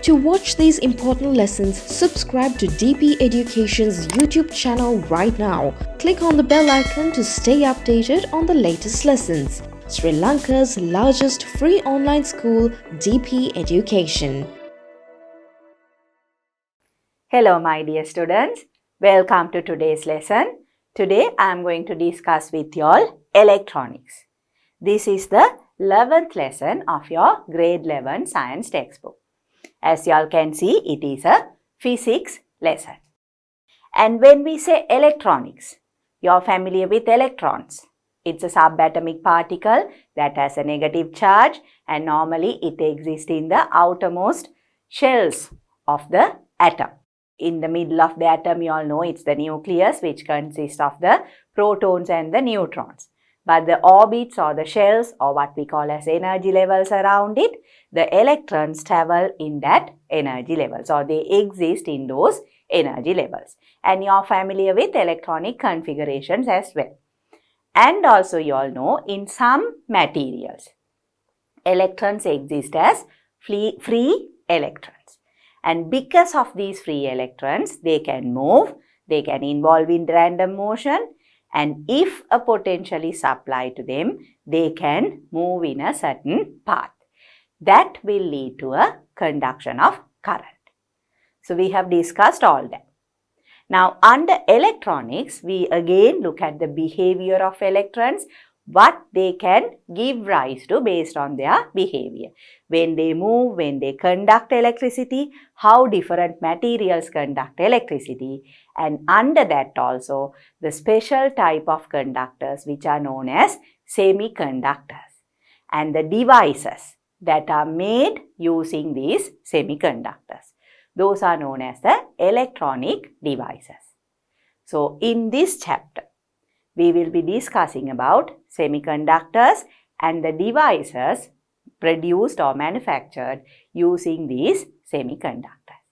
To watch these important lessons, subscribe to DP Education's YouTube channel right now. Click on the bell icon to stay updated on the latest lessons. Sri Lanka's largest free online school, DP Education. Hello my dear students, welcome to today's lesson. Today I am going to discuss with you all electronics. This is the 11th lesson of your grade 11 science textbook. As you all can see, it is a physics lesson. And when we say electronics, you are familiar with electrons. It's a subatomic particle that has a negative charge and normally it exists in the outermost shells of the atom. In the middle of the atom, you all know it's the nucleus which consists of the protons and the neutrons. But the orbits or the shells or what we call as energy levels around it, the electrons travel in that energy levels or they exist in those energy levels. And you are familiar with electronic configurations as well. And also you all know in some materials, electrons exist as free electrons. And because of these free electrons, they can move, they can involve in random motion. And if a potential is applied to them, they can move in a certain path. That will lead to a conduction of current. So we have discussed all that. Now under electronics, we again look at the behavior of electrons, what they can give rise to based on their behavior. When they move, when they conduct electricity, how different materials conduct electricity, and under that also the special type of conductors which are known as semiconductors and the devices that are made using these semiconductors. Those are known as the electronic devices. So in this chapter, we will be discussing about semiconductors and the devices produced or manufactured using these semiconductors.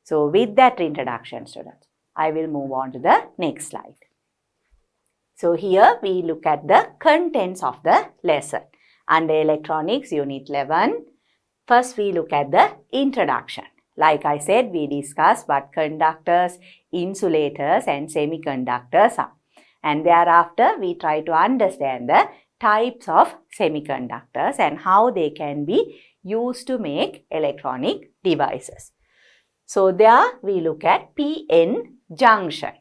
So with that introduction, students, I will move on to the next slide. So here we look at the contents of the lesson. Under electronics unit 11, first we look at the introduction. Like I said, we discussed what conductors, insulators and semiconductors are. And thereafter, we try to understand the types of semiconductors and how they can be used to make electronic devices. So there we look at p-n junction.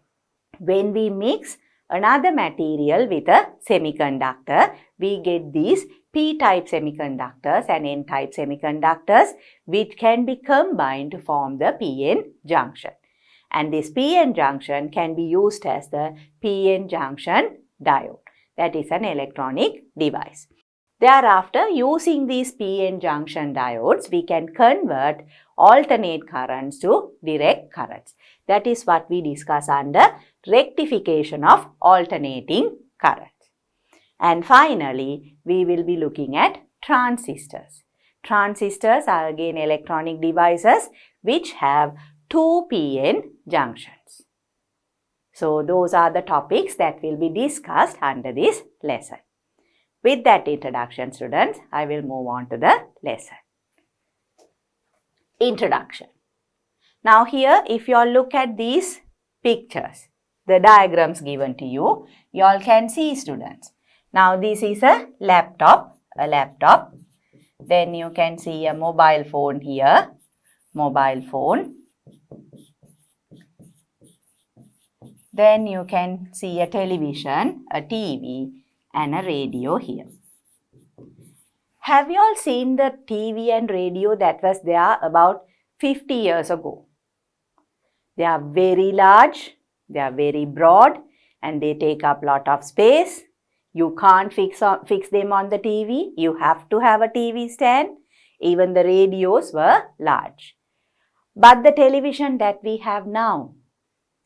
When we mix another material with a semiconductor, we get these p-type semiconductors and n-type semiconductors which can be combined to form the p-n junction. And this p-n junction can be used as the p-n junction diode. That is an electronic device. Thereafter, using these p-n junction diodes, we can convert alternate currents to direct currents. That is what we discuss under rectification of alternating currents. And finally, we will be looking at transistors. Transistors are again electronic devices which have two p-n junctions. So those are the topics that will be discussed under this lesson. With that introduction, students, I will move on to the lesson. Introduction. Now here, if you all look at these pictures, the diagrams given to you, you all can see, students. Now this is a laptop. Then you can see a mobile phone here, mobile phone. Then you can see a television, a TV and a radio here. Have you all seen the TV and radio that was there about 50 years ago? They are very large, they are very broad and they take up a lot of space. You can't fix them on the TV. You have to have a TV stand. Even the radios were large. But the television that we have now,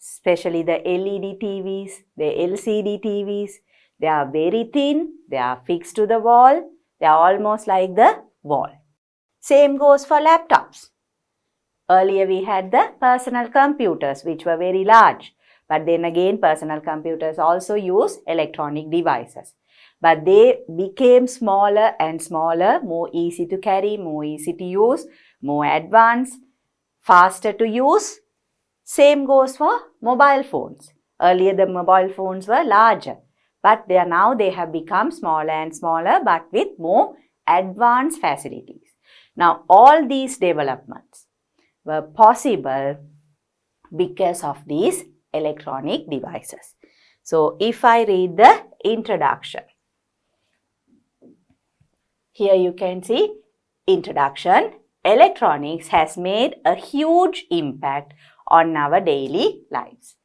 especially the LED TVs, the LCD TVs, they are very thin, they are fixed to the wall, they are almost like the wall. Same goes for laptops. Earlier we had the personal computers which were very large. But then again, personal computers also use electronic devices. But they became smaller and smaller, more easy to carry, more easy to use more advanced, faster to use. Same goes for mobile phones. Earlier the mobile phones were larger, but now they have become smaller and smaller, but with more advanced facilities. Now all these developments were possible because of these electronic devices. So if I read the introduction, here you can see introduction. Electronics has made a huge impact on our daily lives.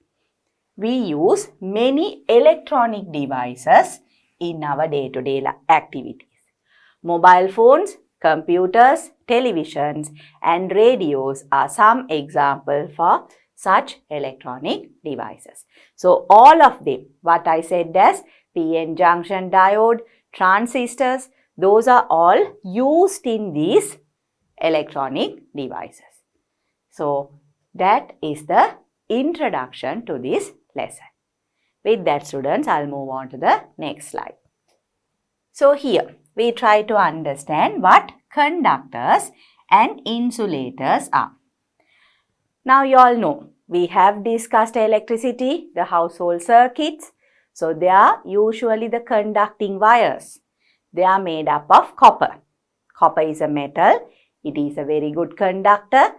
We use many electronic devices in our day-to-day activities. Mobile phones, computers, televisions and radios are some examples for such electronic devices. So all of them, what I said as PN junction diode, transistors, those are all used in these electronic devices. So that is the introduction to this lesson. With that, students, I'll move on to the next slide. So here we try to understand what conductors and insulators are. Now you all know we have discussed electricity, the household circuits. So they are usually the conducting wires. They are made up of copper. Copper is a metal. It is a very good conductor,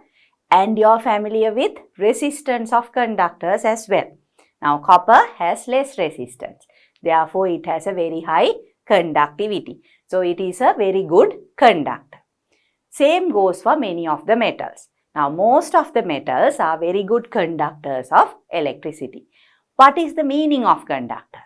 and you are familiar with resistance of conductors as well. Now copper has less resistance. Therefore it has a very high conductivity. So it is a very good conductor. Same goes for many of the metals. Now most of the metals are very good conductors of electricity. What is the meaning of conductors?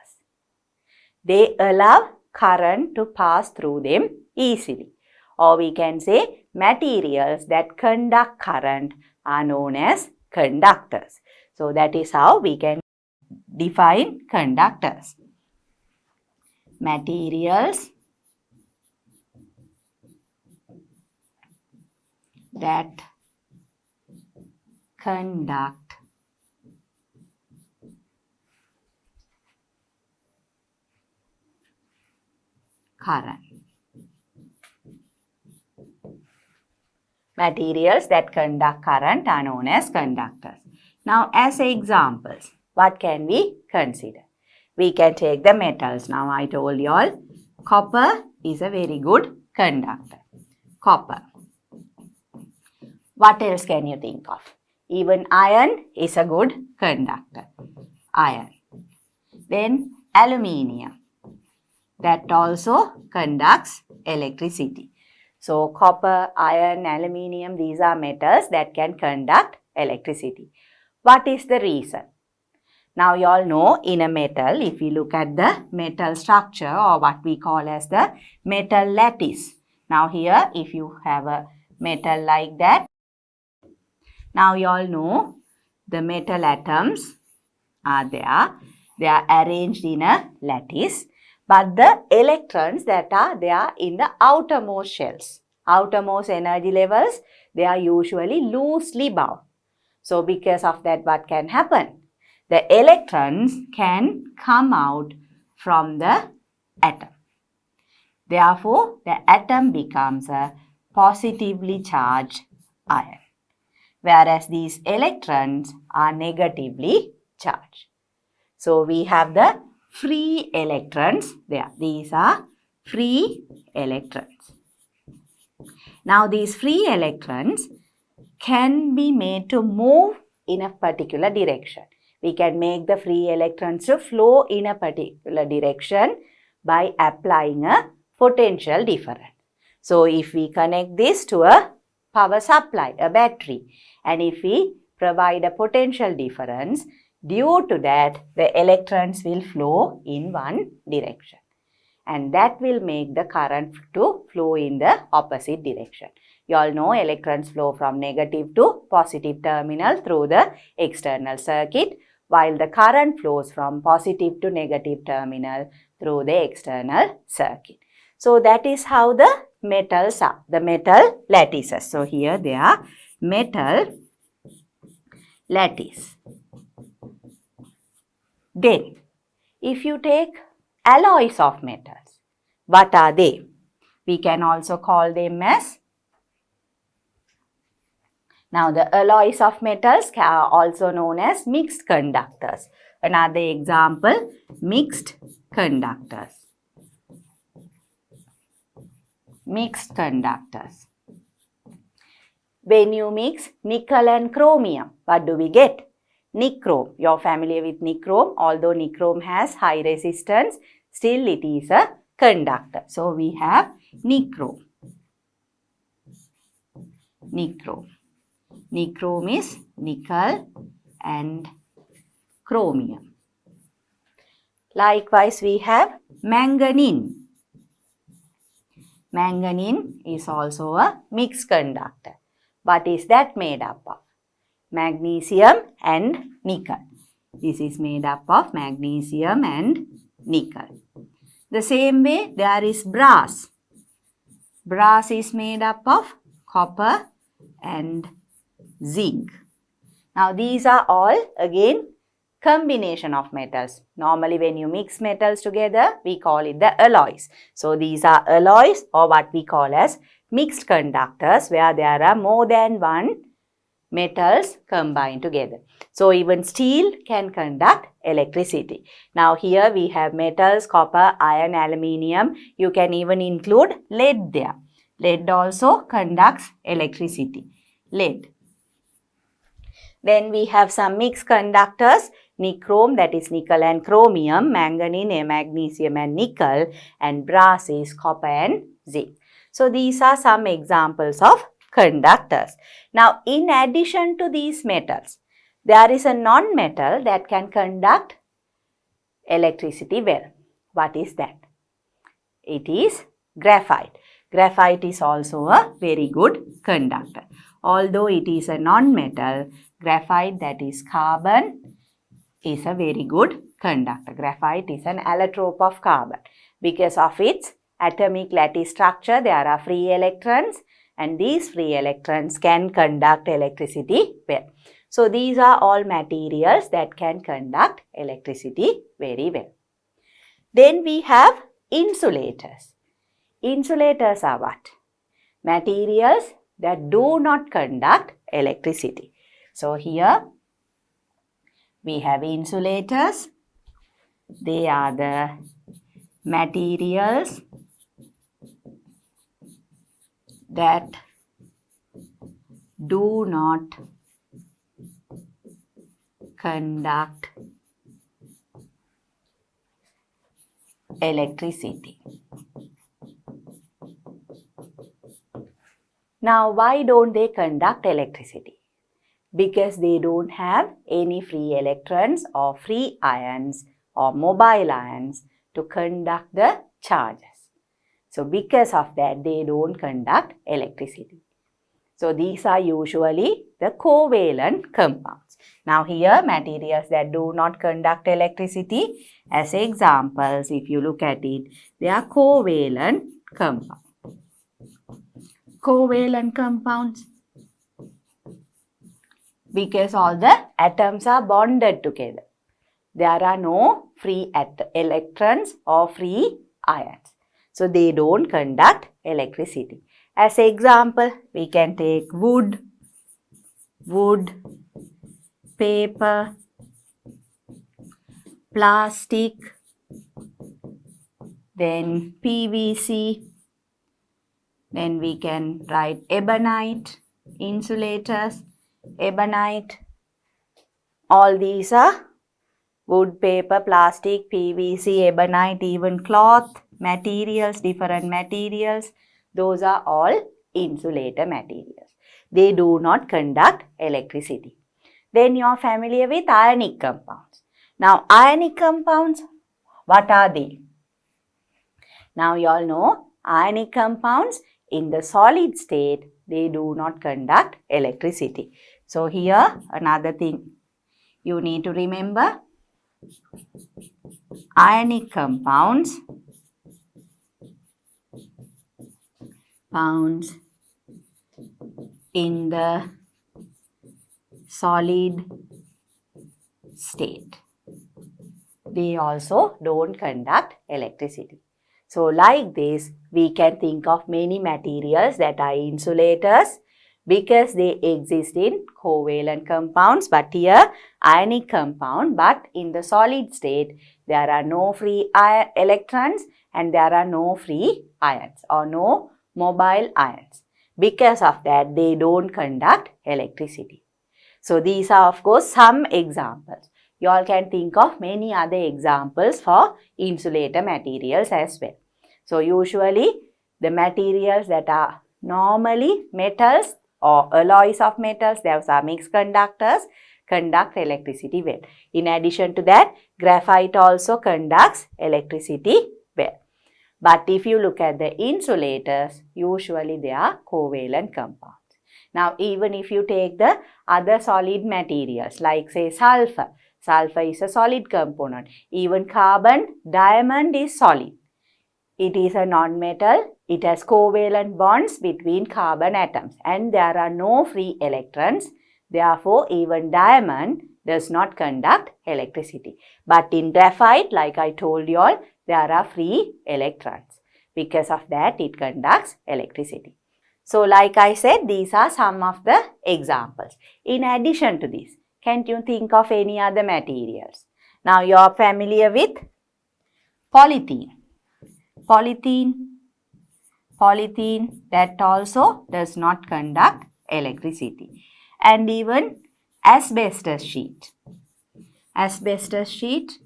They allow current to pass through them easily. Or we can say materials that conduct current are known as conductors. So that is how we can define conductors. Materials that conduct current. Materials that conduct current are known as conductors. Now as examples, what can we consider? We can take the metals. Now I told you all, copper is a very good conductor. Copper. What else can you think of? Even iron is a good conductor. Iron. Then aluminium. That also conducts electricity. So copper, iron, aluminium, these are metals that can conduct electricity. What is the reason? Now you all know in a metal, if you look at the metal structure or what we call as the metal lattice. Now here if you have a metal like that, now you all know the metal atoms are there. They are arranged in a lattice. But the electrons that are there in the outermost shells, outermost energy levels, they are usually loosely bound. So because of that, what can happen? The electrons can come out from the atom. Therefore, the atom becomes a positively charged ion, whereas these electrons are negatively charged. So we have the free electrons there. These are free electrons. Now these free electrons can be made to move in a particular direction. We can make the free electrons to flow in a particular direction by applying a potential difference. So if we connect this to a power supply, a battery, and if we provide a potential difference, due to that, the electrons will flow in one direction. And that will make the current to flow in the opposite direction. You all know electrons flow from negative to positive terminal through the external circuit, while the current flows from positive to negative terminal through the external circuit. So that is how the metals are, the metal lattices. So here they are metal lattice. Then, if you take alloys of metals, what are they? We can also call them as Now the alloys of metals are also known as mixed conductors. Another example, mixed conductors. Mixed conductors. When you mix nickel and chromium, what do we get? Nichrome. You're familiar with nichrome. Although nichrome has high resistance, still it is a conductor. So we have nichrome. Nichrome. Nichrome is nickel and chromium. Likewise, we have manganese. Manganese is also a mixed conductor. What is that made up of? Magnesium and nickel. This is made up of magnesium and nickel. The same way, there is brass. Brass is made up of copper and zinc. Now, these are all again combination of metals. Normally, when you mix metals together, we call it the alloys. So, these are alloys or what we call as mixed conductors, where there are more than one metals combined together. So, even steel can conduct electricity. Now, here we have metals, copper, iron, aluminium. You can even include lead there. Lead also conducts electricity. Lead. Then we have some mixed conductors, nichrome, that is nickel and chromium, manganese, magnesium and nickel, and brass is copper and zinc. So, these are some examples of conductors. Now, in addition to these metals, there is a non-metal that can conduct electricity well. What is that? It is graphite. Graphite is also a very good conductor. Although it is a non-metal, graphite, that is carbon, is a very good conductor. Graphite is an allotrope of carbon. Because of its atomic lattice structure, there are free electrons, and these free electrons can conduct electricity well. So, these are all materials that can conduct electricity very well. Then we have insulators. Insulators are what? Materials that do not conduct electricity. So, here we have insulators. They are the materials that do not conduct electricity. Now, why don't they conduct electricity? Because they don't have any free electrons or free ions or mobile ions to conduct the charges. So, because of that, they don't conduct electricity. So, these are usually the covalent compounds. Now, here materials that do not conduct electricity, as examples, if you look at it, they are covalent compounds. Covalent compounds, because all the atoms are bonded together. There are no free electrons or free ions. So, they don't conduct electricity. As example, we can take wood, paper, plastic, then PVC, then we can write ebonite, insulators, ebonite. All these are wood, paper, plastic, PVC, ebonite, even cloth, materials, different materials. Those are all insulator materials. They do not conduct electricity. Then you are familiar with ionic compounds. Now, ionic compounds, what are they? Now, you all know ionic compounds in the solid state, they do not conduct electricity. So, here another thing you need to remember, ionic compounds in the solid state, they also don't conduct electricity. So, like this, we can think of many materials that are insulators because they exist in covalent compounds, but here ionic compound, but in the solid state there are no free electrons and there are no free ions or no mobile ions. Because of that, they don't conduct electricity. So these are of course some examples. You all can think of many other examples for insulator materials as well. So usually the materials that are normally metals or alloys of metals, those are mixed conductors, conduct electricity well. In addition to that, graphite also conducts electricity well. But if you look at the insulators, usually they are covalent compounds. Now, even if you take the other solid materials like say sulfur, sulfur is a solid component. Even carbon, diamond is solid. It is a non-metal. It has covalent bonds between carbon atoms and there are no free electrons. Therefore, even diamond does not conduct electricity. But in graphite, like I told you all, there are free electrons. Because of that, it conducts electricity. So, like I said, these are some of the examples. In addition to this, can you think of any other materials? Now, you are familiar with polythene. Polythene that also does not conduct electricity. And even asbestos sheet. Asbestos sheet.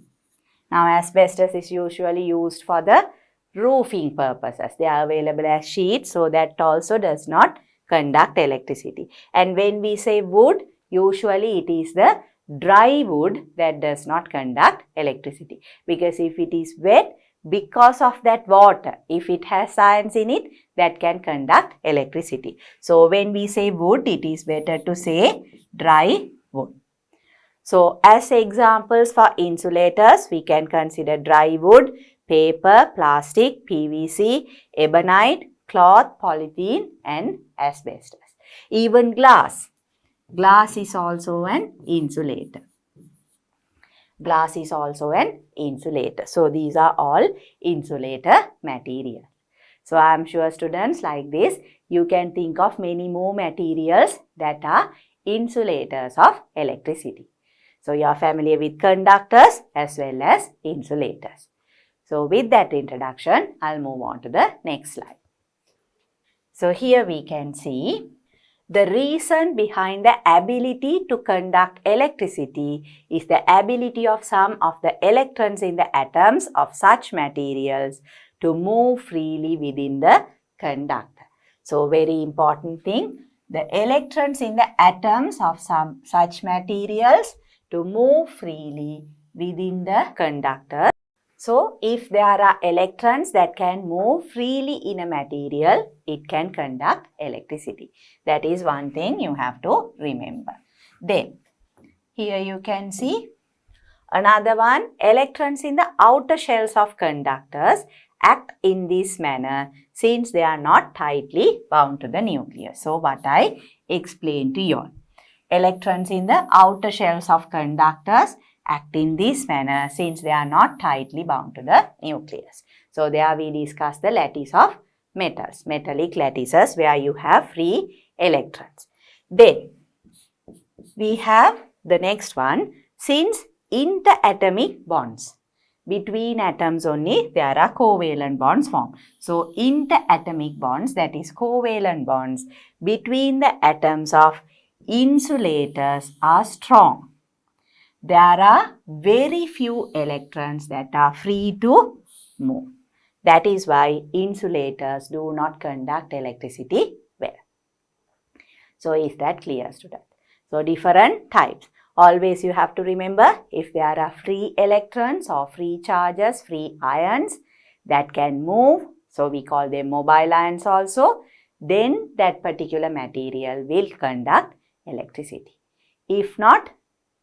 Now, asbestos is usually used for the roofing purposes. They are available as sheets, so that also does not conduct electricity. And when we say wood, usually it is the dry wood that does not conduct electricity. Because if it is wet, because of that water, if it has ions in it, that can conduct electricity. So, when we say wood, it is better to say dry wood. So, as examples for insulators, we can consider dry wood, paper, plastic, PVC, ebonite, cloth, polythene and asbestos. Even glass. Glass is also an insulator. Glass is also an insulator. So, these are all insulator materials. So, I am sure students like this, you can think of many more materials that are insulators of electricity. So, you are familiar with conductors as well as insulators. So, with that introduction, I'll move on to the next slide. So, here we can see the reason behind the ability to conduct electricity is the ability of some of the electrons in the atoms of such materials to move freely within the conductor. So, very important thing, the electrons in the atoms of some such materials to move freely within the conductor. So, if there are electrons that can move freely in a material, it can conduct electricity. That is one thing you have to remember. Then, here you can see another one, electrons in the outer shells of conductors act in this manner since they are not tightly bound to the nucleus. So, what I explained to you all. Electrons in the outer shells of conductors act in this manner since they are not tightly bound to the nucleus. So, there we discuss the lattice of metals, metallic lattices where you have free electrons. Then, we have the next one, since interatomic bonds. Between atoms only there are covalent bonds formed. So, interatomic bonds, that is covalent bonds between the atoms of insulators are strong. There are very few electrons that are free to move. That is why insulators do not conduct electricity well. So, is that clear, students? So, different types. Always you have to remember, if there are free electrons or free charges, free ions that can move, so we call them mobile ions also, then that particular material will conduct electricity. If not,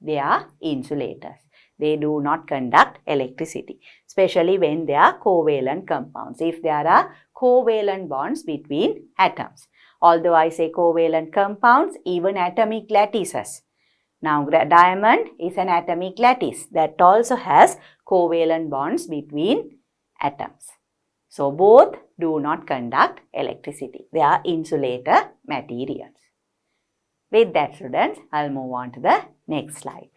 they are insulators. They do not conduct electricity, especially when they are covalent compounds. If there are covalent bonds between atoms. Although I say covalent compounds, even atomic lattices. Now, diamond is an atomic lattice that also has covalent bonds between atoms. So, both do not conduct electricity. They are insulator materials. With that, students, I'll move on to the next slide.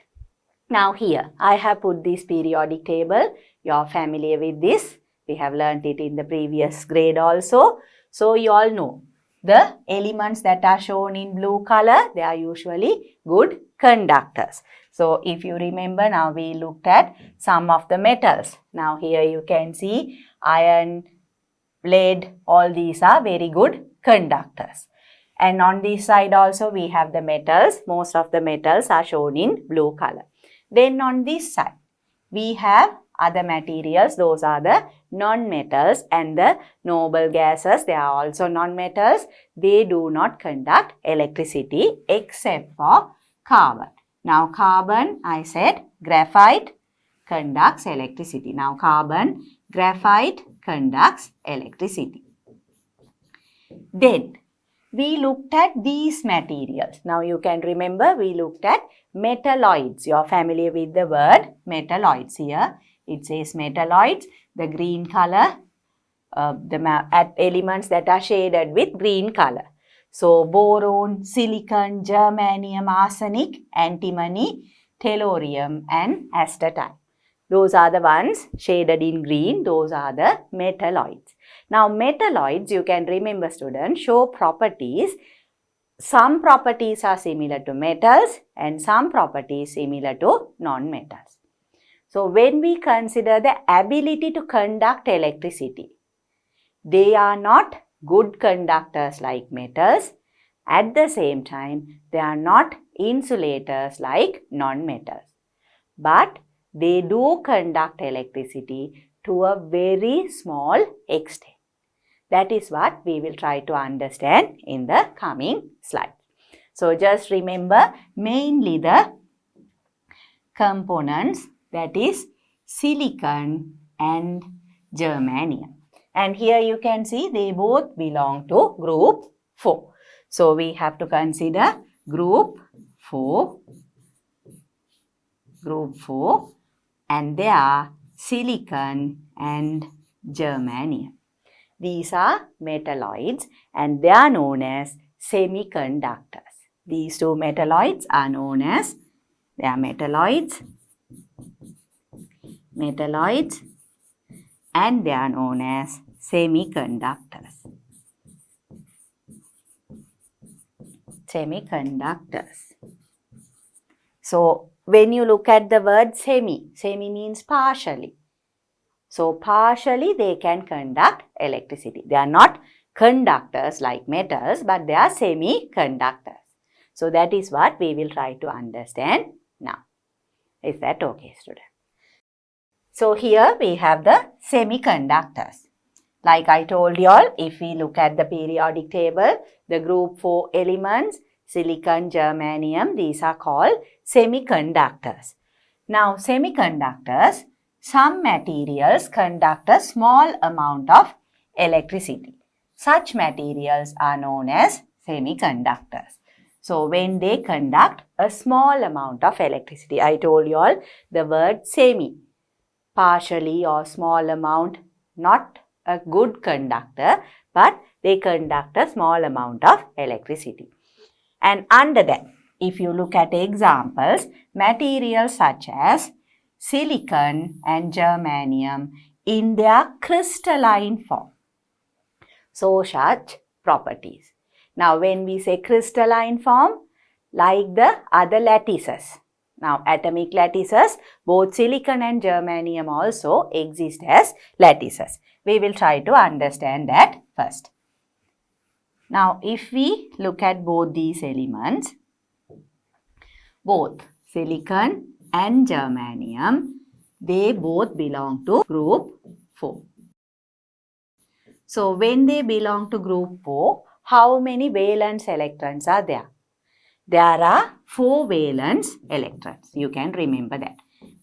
Now here, I have put this periodic table. You are familiar with this. We have learnt it in the previous grade also. So, you all know the elements that are shown in blue color, they are usually good conductors. So, if you remember, now we looked at some of the metals. Now, here you can see iron, lead, all these are very good conductors. And on this side also we have the metals. Most of the metals are shown in blue color. Then on this side, we have other materials. Those are the non-metals and the noble gases. They are also non-metals. They do not conduct electricity except for carbon. Now carbon, I said graphite conducts electricity. Now carbon, graphite conducts electricity. Then we looked at these materials. Now you can remember we looked at metalloids. You are familiar with the word metalloids. Here it says metalloids. The green color, elements that are shaded with green color. So boron, silicon, germanium, arsenic, antimony, tellurium and astatine. Those are the ones shaded in green. Those are the metalloids. Now metalloids, you can remember students, show properties. Some properties are similar to metals and some properties similar to non-metals. So when we consider the ability to conduct electricity, they are not good conductors like metals. At the same time, they are not insulators like non-metals. But they do conduct electricity to a very small extent. That is what we will try to understand in the coming slide. So just remember mainly the components, that is silicon and germanium. And here you can see they both belong to group 4. So we have to consider group 4 and they are silicon and germanium. These are metalloids and they are known as semiconductors. These two metalloids are known as, they are metalloids and they are known as semiconductors. So when you look at the word semi means partially. So partially they can conduct electricity. They are not conductors like metals, but they are semiconductors. So that is what we will try to understand now. Is that okay, students? So here we have the semiconductors. Like I told you all, if we look at the periodic table, the group 4 elements, silicon, germanium, these are called semiconductors. Now semiconductors, some materials conduct a small amount of electricity. Such materials are known as semiconductors. So when they conduct a small amount of electricity, I told you all the word semi, partially or small amount, not a good conductor, but they conduct a small amount of electricity. And under that, if you look at examples, materials such as silicon and germanium in their crystalline form. So such properties. Now when we say crystalline form, like the other lattices. Now atomic lattices, both silicon and germanium also exist as lattices. We will try to understand that first. Now if we look at both these elements, both silicon and germanium, they both belong to group 4. So when they belong to group 4, how many valence electrons are there? There are 4 valence electrons. You can remember that.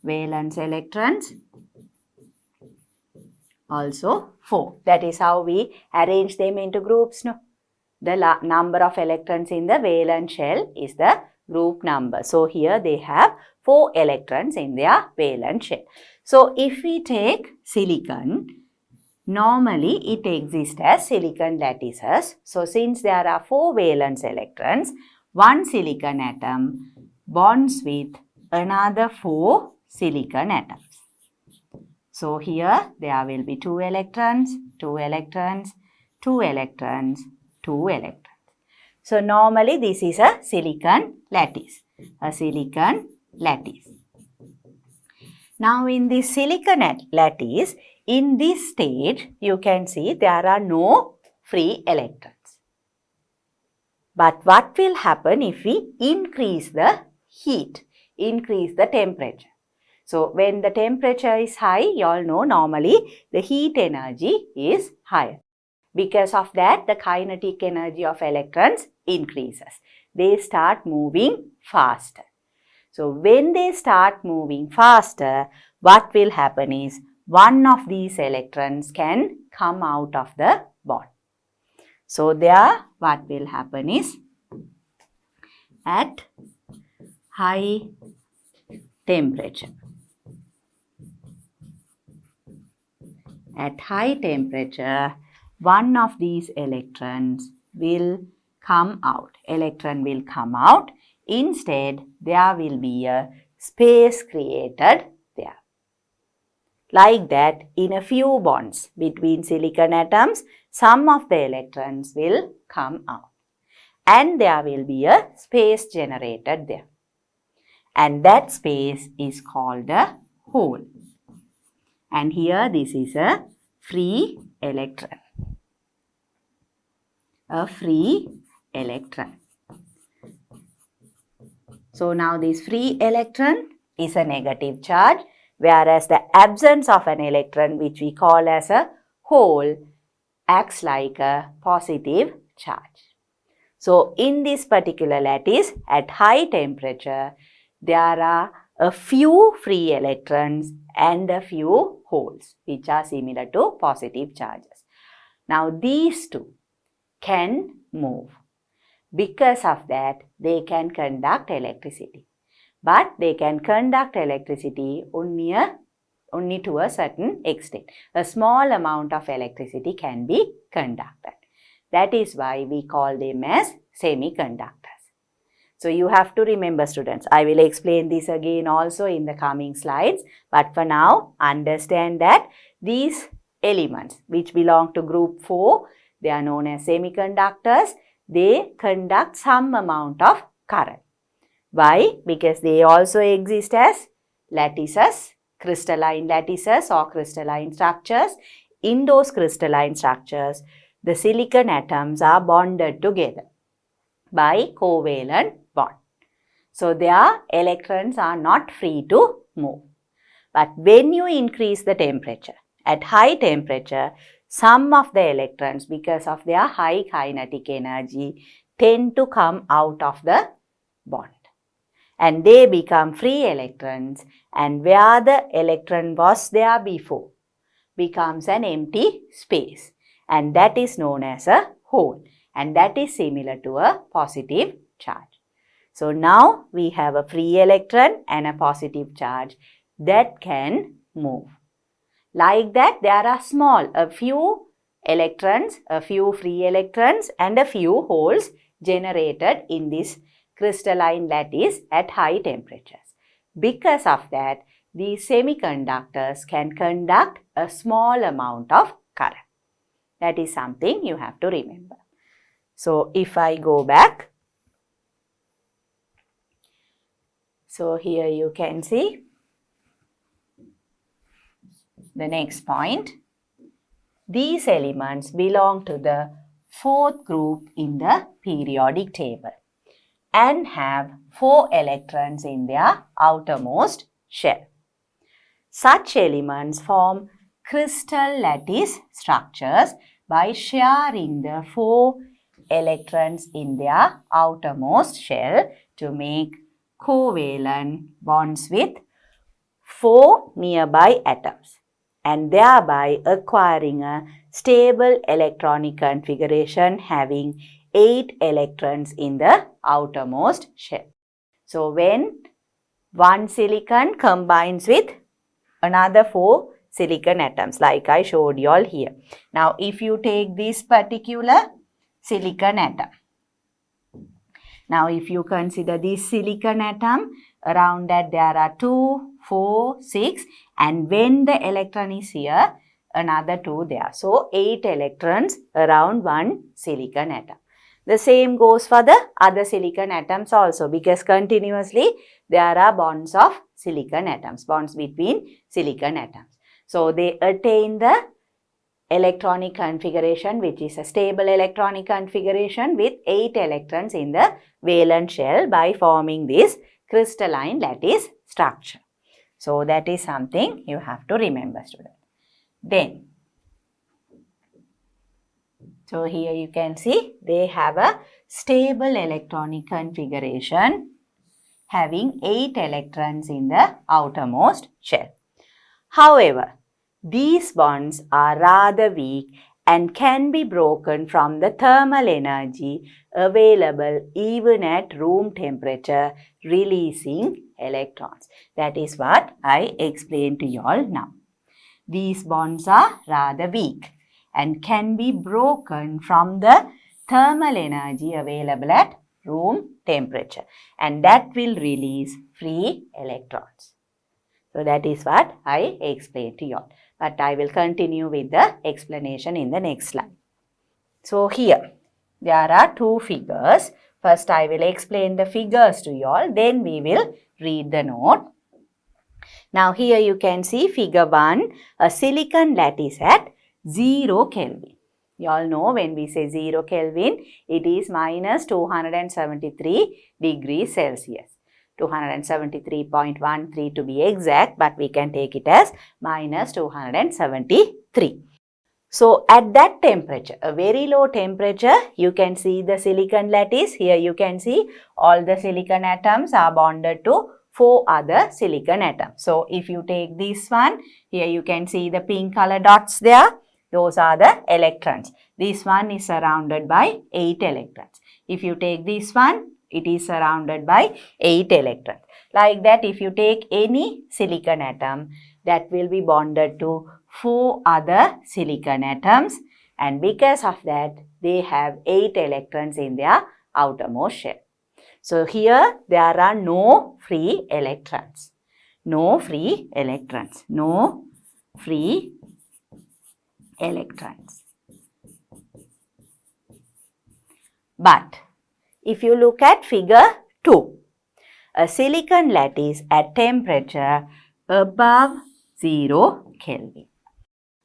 Valence electrons also 4. That is how we arrange them into groups. No? The number of electrons in the valence shell is the group number. So here they have 4 electrons in their valence shell. So if we take silicon, normally it exists as silicon lattices. So since there are 4 valence electrons, one silicon atom bonds with another 4 silicon atoms. So here there will be 2 electrons, 2 electrons, 2 electrons, 2 electrons. So normally this is a silicon lattice. A silicon lattice. Now in this silicon lattice, in this state, you can see there are no free electrons. But what will happen if we increase the heat, increase the temperature? So when the temperature is high, you all know normally the heat energy is higher. Because of that, the kinetic energy of electrons increases. They start moving faster. So when they start moving faster, what will happen is one of these electrons can come out of the bond. So there what will happen is at high temperature. At high temperature, one of these electrons will come out. Electron will come out. Instead, there will be a space created there. Like that, in a few bonds between silicon atoms, some of the electrons will come out. And there will be a space generated there. And that space is called a hole. And here this is a free electron. A free electron. So now this free electron is a negative charge, whereas the absence of an electron, which we call as a hole, acts like a positive charge. So in this particular lattice, at high temperature, there are a few free electrons and a few holes, which are similar to positive charges. Now these two can move. Because of that, they can conduct electricity. But they can conduct electricity only to a certain extent. A small amount of electricity can be conducted. That is why we call them as semiconductors. So you have to remember, students, I will explain this again also in the coming slides. But for now, understand that these elements which belong to group 4, they are known as semiconductors. They conduct some amount of current. Why? Because they also exist as lattices, crystalline lattices or crystalline structures. In those crystalline structures, the silicon atoms are bonded together by covalent bond. So their electrons are not free to move. But when you increase the temperature, at high temperature, some of the electrons, because of their high kinetic energy, tend to come out of the bond. And they become free electrons, and where the electron was there before becomes an empty space. And that is known as a hole. And that is similar to a positive charge. So now we have a free electron and a positive charge that can move. Like that, there are a few electrons, a few free electrons and a few holes generated in this crystalline lattice at high temperatures. Because of that, these semiconductors can conduct a small amount of current. That is something you have to remember. So if I go back, so here you can see the next point. These elements belong to the 4th group in the periodic table and have 4 electrons in their outermost shell. Such elements form crystal lattice structures by sharing the 4 electrons in their outermost shell to make covalent bonds with 4 nearby atoms, and thereby acquiring a stable electronic configuration having 8 electrons in the outermost shell. So when one silicon combines with another 4 silicon atoms, like I showed you all here. Now if you take this particular silicon atom, Now, if you consider this silicon atom, around that there are 2, 4, 6, and when the electron is here, another 2 there. So, 8 electrons around one silicon atom. The same goes for the other silicon atoms also, because continuously there are bonds of silicon atoms, bonds between silicon atoms. So, they attain the electronic configuration, which is a stable electronic configuration with 8 electrons in the valence shell by forming this crystalline lattice structure. So, that is something you have to remember, students. Then, so here you can see they have a stable electronic configuration having 8 electrons in the outermost shell. However, these bonds are rather weak and can be broken from the thermal energy available even at room temperature, releasing electrons. That is what I explained to you all now. These bonds are rather weak and can be broken from the thermal energy available at room temperature, and that will release free electrons. So, that is what I explained to you all. But I will continue with the explanation in the next slide. So, here there are 2 figures. First, I will explain the figures to you all. Then we will read the note. Now, here you can see figure 1, a silicon lattice at 0 Kelvin. You all know when we say 0 Kelvin, it is minus 273 degrees Celsius. 273.13 to be exact, but we can take it as minus 273. So, at that temperature, a very low temperature, you can see the silicon lattice. Here you can see all the silicon atoms are bonded to 4 other silicon atoms. So, if you take this one, here you can see the pink color dots there. Those are the electrons. This one is surrounded by 8 electrons. If you take this one, it is surrounded by 8 electrons. Like that, if you take any silicon atom, that will be bonded to 4 other silicon atoms, and because of that, they have 8 electrons in their outermost shell. So, here there are no free electrons. No free electrons. No free electrons. But if you look at figure 2, a silicon lattice at temperature above 0 Kelvin.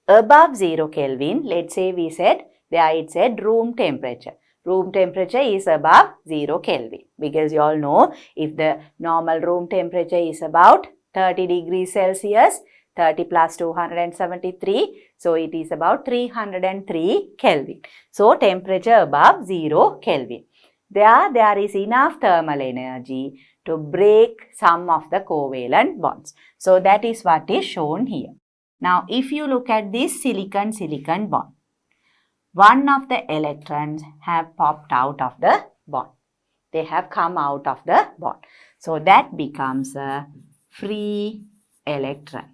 Above 0 Kelvin, let's say we said, there it said room temperature. Room temperature is above 0 Kelvin, because you all know if the normal room temperature is about 30 degrees Celsius, 30 plus 273, so it is about 303 Kelvin. So, temperature above 0 Kelvin. There is enough thermal energy to break some of the covalent bonds. So, that is what is shown here. Now, if you look at this silicon-silicon bond, one of the electrons have popped out of the bond. They have come out of the bond. So, that becomes a free electron.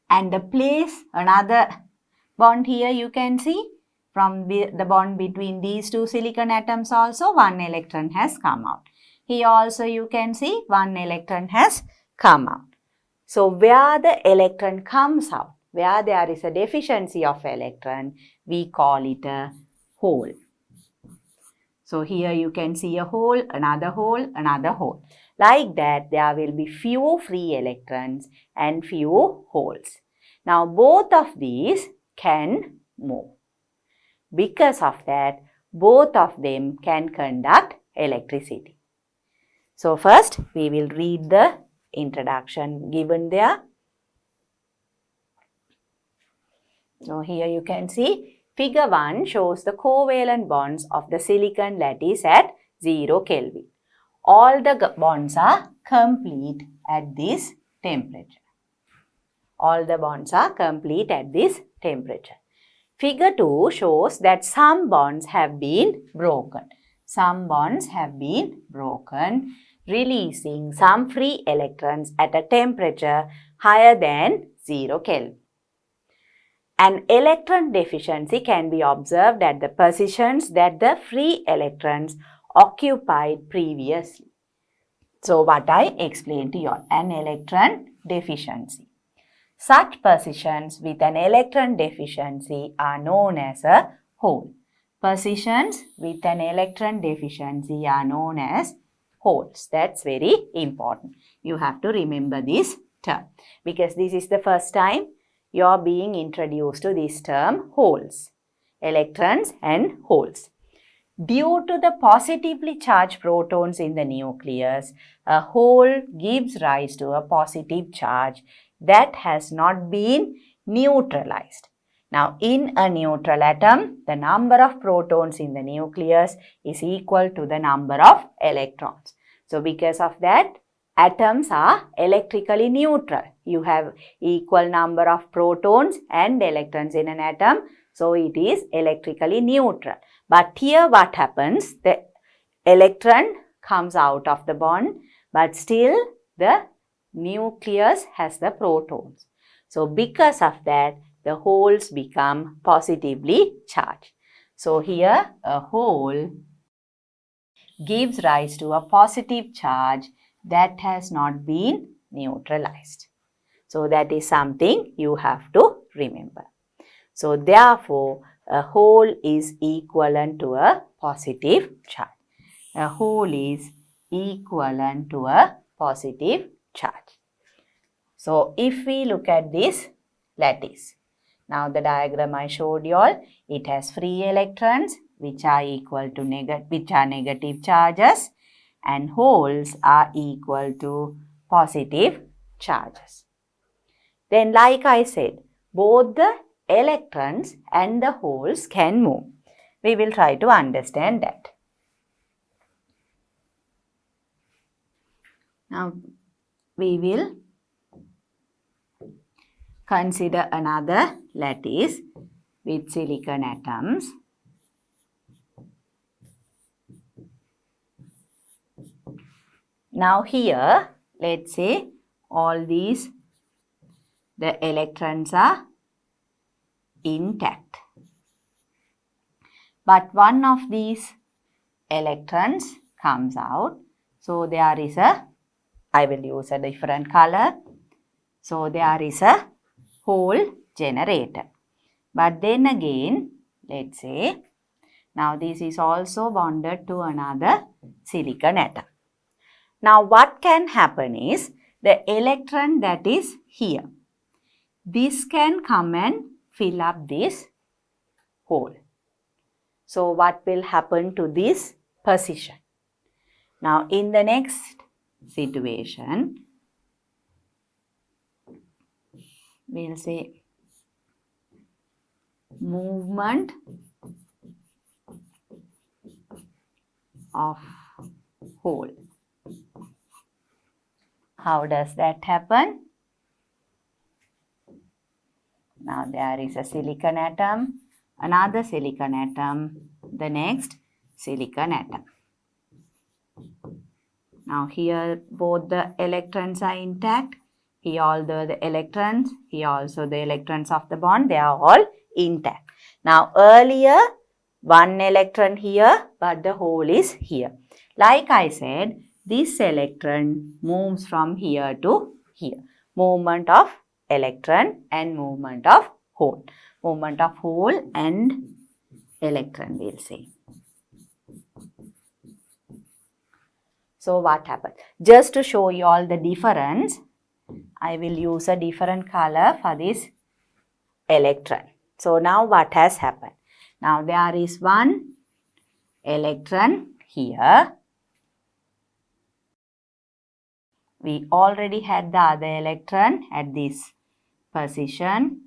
And the place, another bond here you can see, from the bond between these 2 silicon atoms also, 1 electron has come out. Here also you can see 1 electron has come out. So, where the electron comes out, where there is a deficiency of electron, we call it a hole. So, here you can see a hole, another hole, another hole. Like that, there will be few free electrons and few holes. Now, both of these can move. Because of that, both of them can conduct electricity. So, first we will read the introduction given there. So, here you can see figure 1 shows the covalent bonds of the silicon lattice at 0 Kelvin. All the bonds are complete at this temperature. All the bonds are complete at this temperature. Figure 2 shows that some bonds have been broken. Some bonds have been broken, releasing some free electrons at a temperature higher than 0 Kelvin. An electron deficiency can be observed at the positions that the free electrons occupied previously. So, what I explained to you all, an electron deficiency. Such positions with an electron deficiency are known as a hole. Positions with an electron deficiency are known as holes. That's very important. You have to remember this term because this is the first time you are being introduced to this term holes, electrons and holes. Due to the positively charged protons in the nucleus, a hole gives rise to a positive charge that has not been neutralized. Now, in a neutral atom, the number of protons in the nucleus is equal to the number of electrons. So, because of that, atoms are electrically neutral. You have equal number of protons and electrons in an atom, so it is electrically neutral. But here what happens? The electron comes out of the bond, but still the nucleus has the protons. So, because of that, the holes become positively charged. So, here a hole gives rise to a positive charge that has not been neutralized. So, that is something you have to remember. So, therefore, a hole is equivalent to a positive charge. A hole is equivalent to a positive charge. So, if we look at this lattice, now the diagram I showed you all, it has free electrons which are equal to negative charges, and holes are equal to positive charges. Then, like I said, both the electrons and the holes can move. We will try to understand that. Now, we will consider another lattice with silicon atoms. Now, here, let's say all these, the electrons are intact. But one of these electrons comes out. So, there is I will use a different color. So, there is a hole generated. But then again, let's say, now this is also bonded to another silicon atom. Now, what can happen is, the electron that is here, this can come and fill up this hole. So, what will happen to this position? Now, in the next situation, we will say movement of hole. How does that happen? Now, there is a silicon atom, another silicon atom, the next silicon atom. Now, here both the electrons are intact. Here all the electrons, here also the electrons of the bond, they are all intact. Now, earlier one electron here, but the hole is here. Like I said, this electron moves from here to here. Movement of electron and movement of hole. Movement of hole and electron, we'll say. So, what happened? Just to show you all the difference, I will use a different color for this electron. So, now what has happened? Now, there is one electron here. We already had the other electron at this position.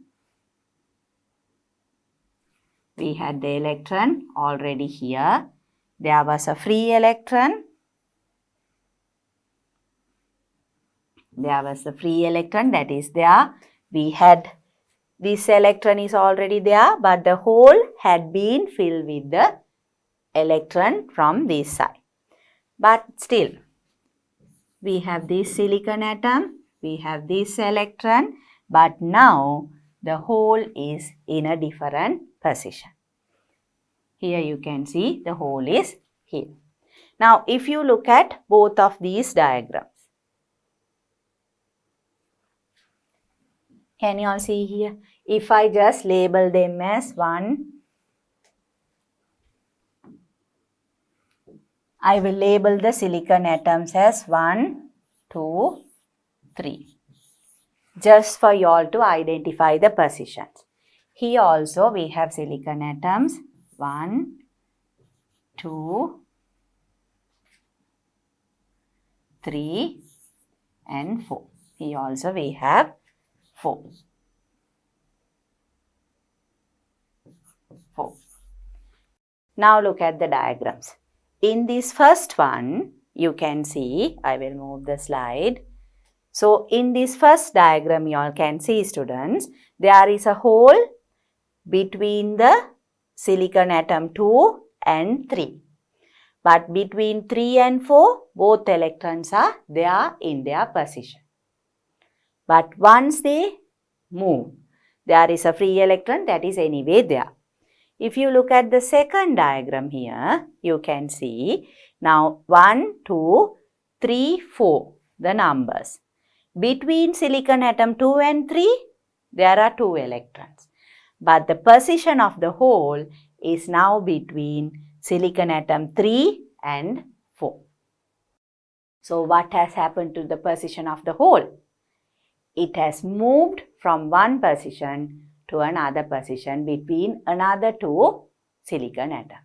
We had the electron already here. There was a free electron. There was a free electron that is there. We had this electron is already there, but the hole had been filled with the electron from this side. But still, we have this silicon atom, we have this electron, but now the hole is in a different position. Here you can see the hole is here. Now, if you look at both of these diagrams, can you all see here? If I just label them as 1, I will label the silicon atoms as 1, 2, 3. Just for you all to identify the positions. Here also we have silicon atoms 1, 2, 3 and 4. Here also we have 4. Now look at the diagrams. In this first one, you can see, I will move the slide. So in this first diagram, you all can see, students, there is a hole between the silicon atom 2 and 3. But between 3 and 4, both electrons are there in their position. But once they move, there is a free electron that is anyway there. If you look at the second diagram here, you can see now 1, 2, 3, 4, the numbers. Between silicon atom 2 and 3, there are 2 electrons. But the position of the hole is now between silicon atom 3 and 4. So what has happened to the position of the hole? It has moved from one position to another position between another 2 silicon atoms.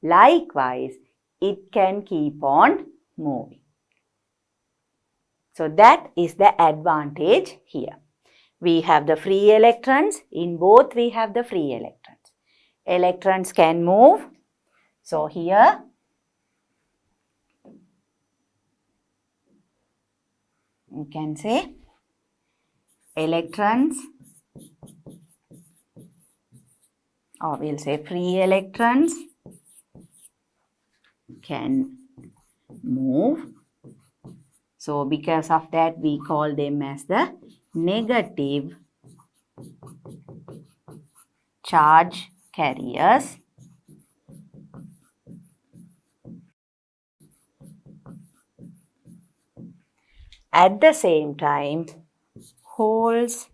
Likewise, it can keep on moving. So that is the advantage here. We have the free electrons. In both we have the free electrons. Electrons can move. So here you can say electrons, or we'll say free electrons can move. So because of that, we call them as the negative charge carriers. At the same time, holes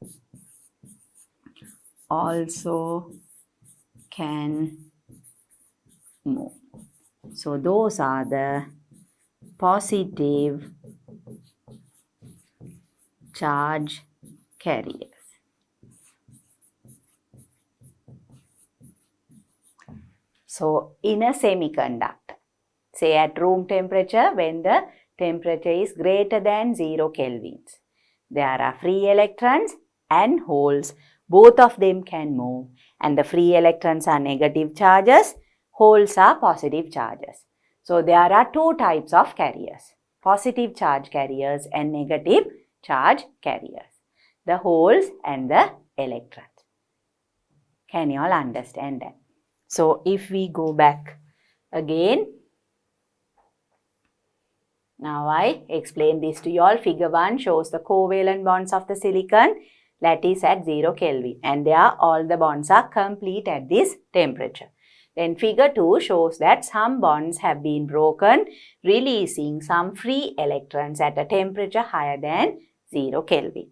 also can move. So those are the positive charge carriers. So in a semiconductor, say at room temperature, when the temperature is greater than 0 kelvins, there are free electrons and holes. Both of them can move, and the free electrons are negative charges, holes are positive charges. So there are 2 types of carriers, positive charge carriers and negative charge carriers, the holes and the electrons. Can you all understand that? So if we go back again, now I explain this to you all. Figure 1 shows the covalent bonds of the silicon lattice at 0 Kelvin, and there all the bonds are complete at this temperature. Then figure 2 shows that some bonds have been broken, releasing some free electrons at a temperature higher than 0 Kelvin.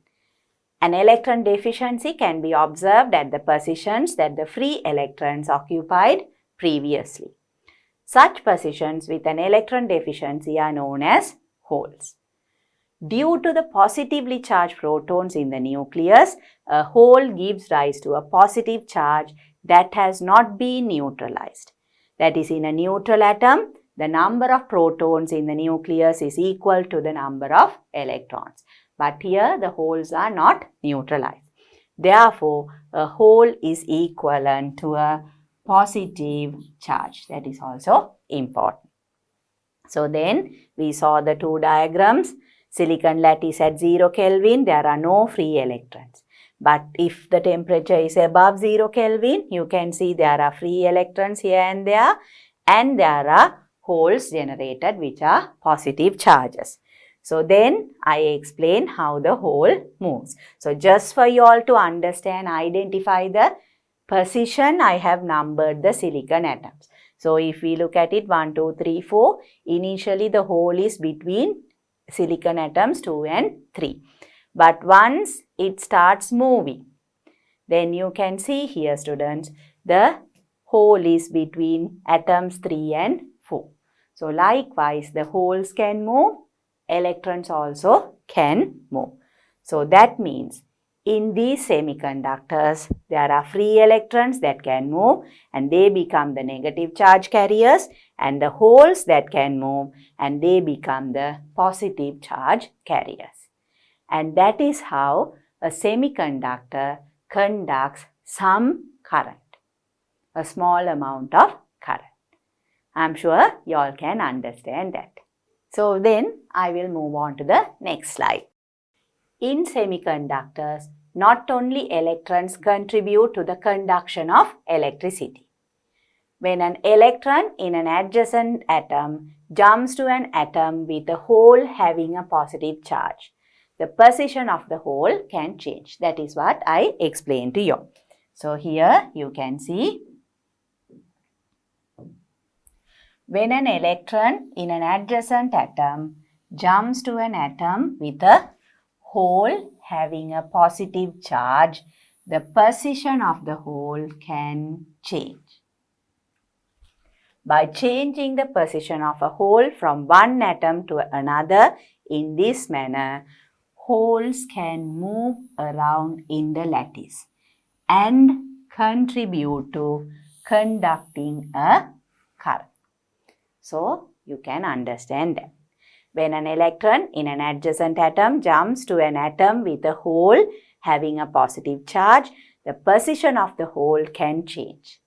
An electron deficiency can be observed at the positions that the free electrons occupied previously. Such positions with an electron deficiency are known as holes. Due to the positively charged protons in the nucleus, a hole gives rise to a positive charge that has not been neutralized. That is, in a neutral atom, the number of protons in the nucleus is equal to the number of electrons. But here the holes are not neutralized. Therefore, a hole is equivalent to a positive charge. That is also important. So then we saw the 2 diagrams. Silicon lattice at 0 Kelvin, there are no free electrons. But if the temperature is above 0 Kelvin, you can see there are free electrons here and there are holes generated which are positive charges. So then I explain how the hole moves. So just for you all to understand, identify the position, I have numbered the silicon atoms. So if we look at it, 1, 2, 3, 4, initially the hole is between silicon atoms 2 and 3. But once it starts moving, then you can see here, students, the hole is between atoms 3 and 4. So likewise, the holes can move, electrons also can move. So that means in these semiconductors, there are free electrons that can move and they become the negative charge carriers, and the holes that can move and they become the positive charge carriers. And that is how a semiconductor conducts some current, a small amount of current. I'm sure you all can understand that. So then I will move on to the next slide. In semiconductors, not only electrons contribute to the conduction of electricity. When an electron in an adjacent atom jumps to an atom with a hole having a positive charge, the position of the hole can change. That is what I explained to you. So here you can see, when an electron in an adjacent atom jumps to an atom with a hole having a positive charge, the position of the hole can change. By changing the position of a hole from one atom to another in this manner, holes can move around in the lattice and contribute to conducting a current. So, you can understand that. When an electron in an adjacent atom jumps to an atom with a hole having a positive charge, the position of the hole can change.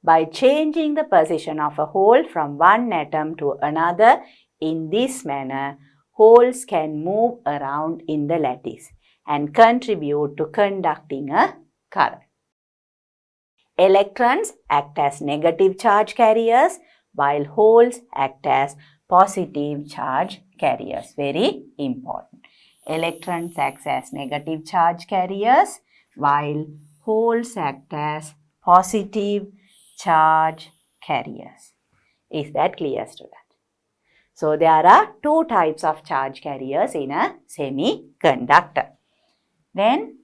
By changing the position of a hole from one atom to another in this manner, holes can move around in the lattice and contribute to conducting a current. Electrons act as negative charge carriers, while holes act as positive charge carriers. Very important. Electrons act as negative charge carriers, while holes act as positive charge carriers. Is that clear, student? So, there are two types of charge carriers in a semiconductor. Then,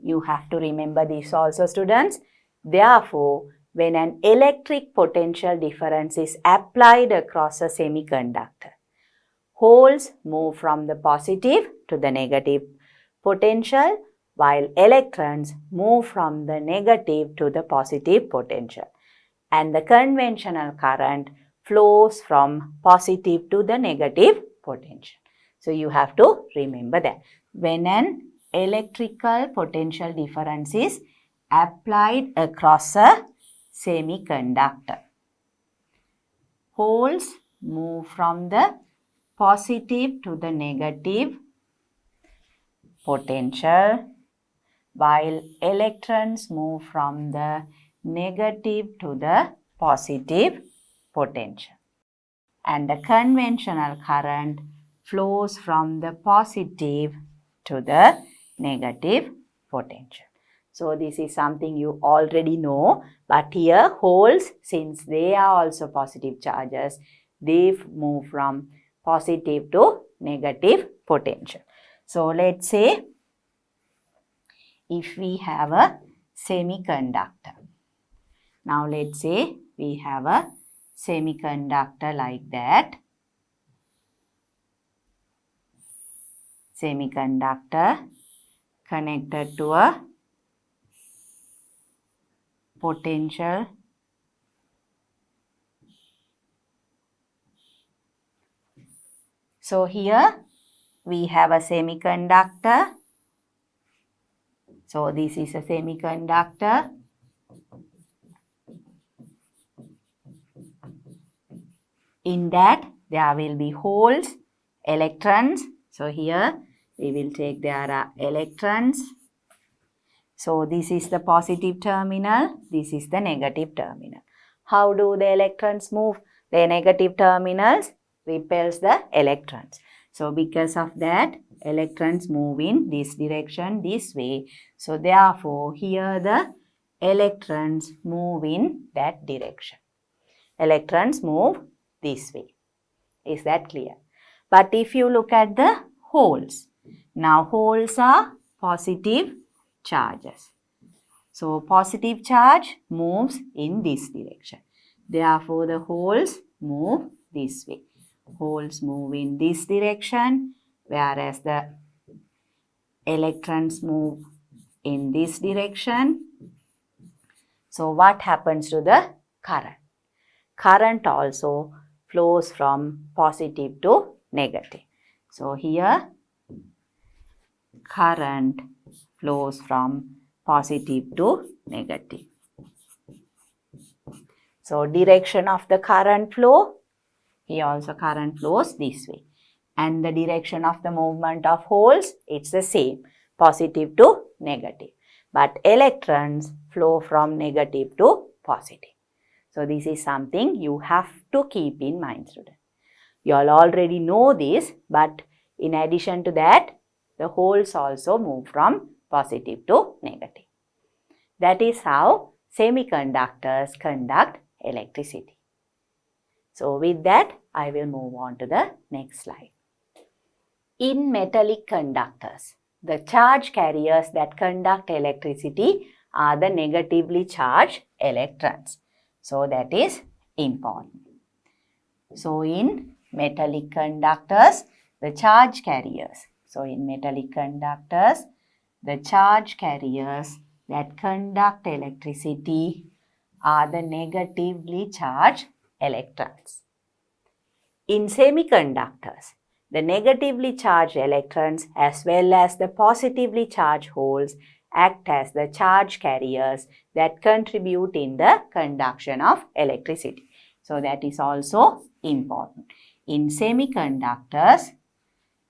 you have to remember this also, students. Therefore, when an electric potential difference is applied across a semiconductor, holes move from the positive to the negative potential, while electrons move from the negative to the positive potential. And the conventional current flows from positive to the negative potential. So, you have to remember that. When an electrical potential difference is applied across a semiconductor, holes move from the positive to the negative potential, while electrons move from the negative to the positive potential. And the conventional current flows from the positive to the negative potential. So, this is something you already know, but here holes, since they are also positive charges, they move from positive to negative potential. So, let's say if we have a semiconductor. Now, let's say we have a semiconductor like that. Semiconductor connected to a potential So here we have a semiconductor. So this is a semiconductor. In that there will be holes, electrons. So here we will take there are electrons. So this is the positive terminal, this is the negative terminal. How do the electrons move? The negative terminals repels the electrons. So because of that, electrons move in this direction, this way. So therefore, here the electrons move in that direction. Electrons move this way. Is that clear? But if you look at the holes, now holes are positive charges. So positive charge moves in this direction. Therefore, the holes move this way. Holes move in this direction, whereas the electrons move in this direction. So what happens to the current? Current also flows from positive to negative. So here current flows from positive to negative. So direction of the current flow, here also current flows this way. And the direction of the movement of holes, it's the same, positive to negative. But electrons flow from negative to positive. So this is something you have to keep in mind, students. You all already know this, but in addition to that, the holes also move from positive to negative. That is how semiconductors conduct electricity. So with that, I will move on to the next slide. In metallic conductors, the charge carriers that conduct electricity are the negatively charged electrons. So that is important. So in metallic conductors, the charge carriers. So in metallic conductors, the charge carriers that conduct electricity are the negatively charged electrons. In semiconductors, the negatively charged electrons as well as the positively charged holes act as the charge carriers that contribute in the conduction of electricity. So that is also important. In semiconductors,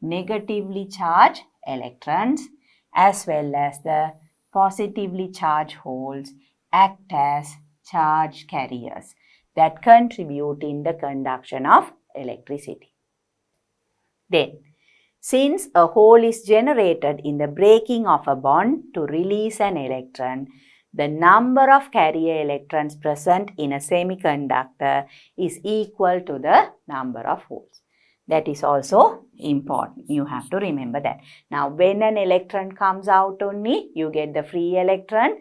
negatively charged electrons as well as the positively charged holes act as charge carriers that contribute in the conduction of electricity. Then, since a hole is generated in the breaking of a bond to release an electron, the number of carrier electrons present in a semiconductor is equal to the number of holes. That is also important. You have to remember that. Now, when an electron comes out only, you get the free electron.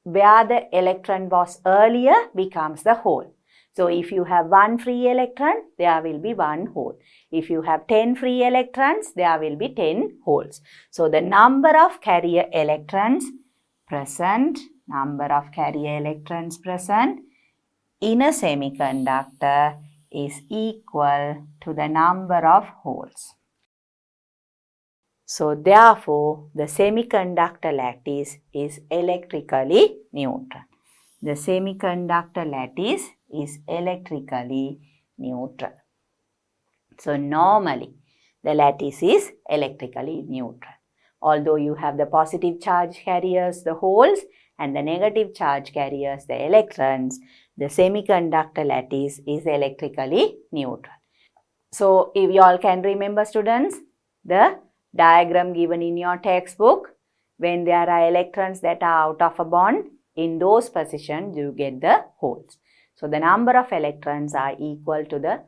Where the electron was earlier becomes the hole. So, if you have one free electron, there will be one hole. If you have 10 free electrons, there will be 10 holes. So, the number of carrier electrons present in a semiconductor is equal to the number of holes. So, therefore, the semiconductor lattice is electrically neutral. The semiconductor lattice is electrically neutral. So, normally, the lattice is electrically neutral. Although you have the positive charge carriers, the holes, and the negative charge carriers, the electrons, the semiconductor lattice is electrically neutral. So, if you all can remember, students, the diagram given in your textbook, when there are electrons that are out of a bond, in those positions you get the holes. So, the number of electrons are equal to the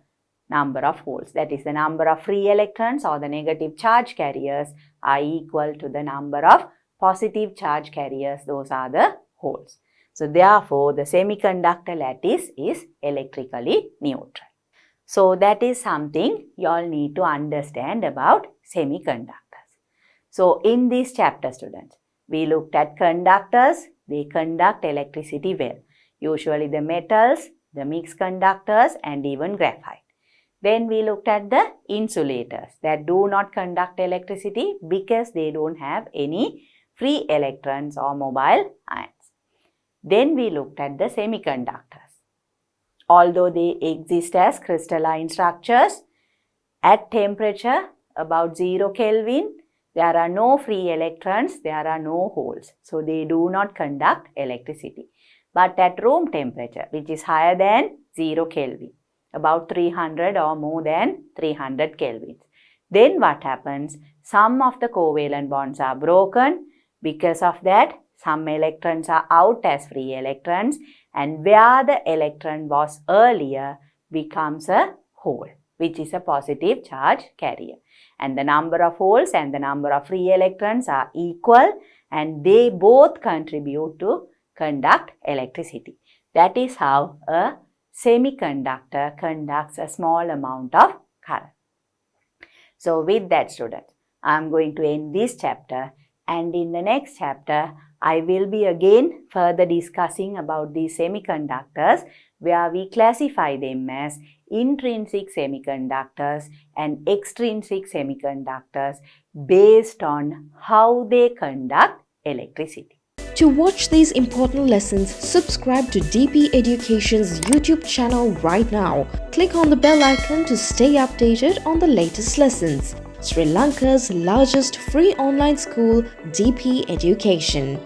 number of holes. That is, the number of free electrons or the negative charge carriers are equal to the number of positive charge carriers. Those are the holes. So, therefore, the semiconductor lattice is electrically neutral. So, that is something you all need to understand about semiconductors. So, in this chapter, students, we looked at conductors. They conduct electricity well. Usually the metals, the mixed conductors, and even graphite. Then we looked at the insulators that do not conduct electricity because they don't have any free electrons or mobile ions. Then we looked at the semiconductors. Although they exist as crystalline structures, at temperature about 0 Kelvin, there are no free electrons, there are no holes. So, they do not conduct electricity. But at room temperature, which is higher than 0 Kelvin, about 300 or more than 300 kelvins. Then what happens? Some of the covalent bonds are broken. Because of that, some electrons are out as free electrons, and where the electron was earlier becomes a hole, which is a positive charge carrier. And the number of holes and the number of free electrons are equal, and they both contribute to conduct electricity. That is how a semiconductor conducts a small amount of current. So with that, students, I am going to end this chapter, and in the next chapter, I will be again further discussing about these semiconductors, where we classify them as intrinsic semiconductors and extrinsic semiconductors based on how they conduct electricity. To watch these important lessons, subscribe to DP Education's YouTube channel right now. Click on the bell icon to stay updated on the latest lessons. Sri Lanka's largest free online school, DP Education.